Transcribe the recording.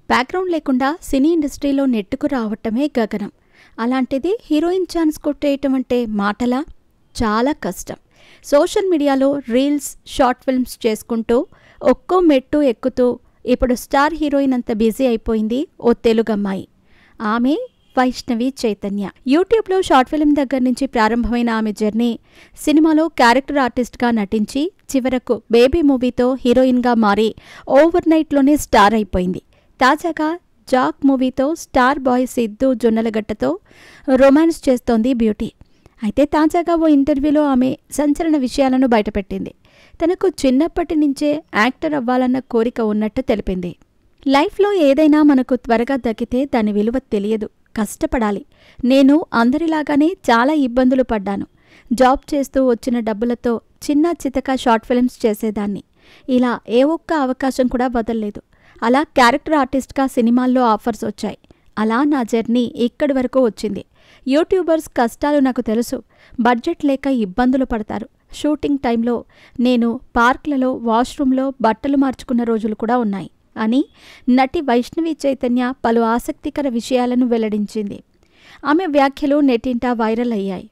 Background లేకుండా సినీ ఇండస్ట్రీలో నెట్టుకు రావటమే గగనం. అలాంటిది హీరోయిన్ ఛాన్స్ కొట్టేయటం అంటే మాటలా? చాలా కష్టం. సోషల్ మీడియాలో రీల్స్, షార్ట్ ఫిల్మ్స్ చేసుకుంటూ ఒక్కో మెట్టు ఎక్కుతూ ఇప్పుడు స్టార్ హీరోయిన్ అంత బిజీ అయిపోయింది ఓ తెలుగమ్మాయి. ఆమె వైష్ణవి చైతన్య. యూట్యూబ్లో షార్ట్ ఫిల్మ్ దగ్గర నుంచి ప్రారంభమైన ఆమె జర్నీ సినిమాలో క్యారెక్టర్ ఆర్టిస్ట్గా నటించి చివరకు బేబీ మూవీతో హీరోయిన్గా మారి ఓవర్ నైట్లోనే స్టార్ అయిపోయింది. తాజాగా జాక్ మూవీతో స్టార్ బాయ్ సిద్ధు జొన్నలగట్టతో రొమాన్స్ చేస్తోంది బ్యూటీ. అయితే తాజాగా ఓ ఇంటర్వ్యూలో ఆమె సంచలన విషయాలను బయటపెట్టింది. తనకు చిన్నప్పటి నుంచే యాక్టర్ అవ్వాలన్న కోరిక ఉన్నట్టు తెలిపింది. లైఫ్లో ఏదైనా మనకు త్వరగా దక్కితే దాని విలువ తెలియదు, కష్టపడాలి. నేను అందరిలాగానే చాలా ఇబ్బందులు పడ్డాను. జాబ్ చేస్తూ వచ్చిన డబ్బులతో చిన్న చితక షార్ట్ ఫిల్మ్స్ చేసేదాన్ని. ఇలా ఏ ఒక్క అవకాశం కూడా వదల్లేదు. అలా క్యారెక్టర్ ఆర్టిస్ట్గా సినిమాల్లో ఆఫర్స్ వచ్చాయి. అలా నా జర్నీ ఇక్కడి వరకు వచ్చింది. యూట్యూబర్స్ కష్టాలు నాకు తెలుసు. బడ్జెట్ లేక ఇబ్బందులు పడతారు. షూటింగ్ టైంలో నేను పార్క్లలో వాష్రూమ్లో బట్టలు మార్చుకున్న రోజులు కూడా ఉన్నాయి అని నటి వైష్ణవి చైతన్య పలు ఆసక్తికర విషయాలను వెల్లడించింది. ఆమె వ్యాఖ్యలు నెట్టింట వైరల్ అయ్యాయి.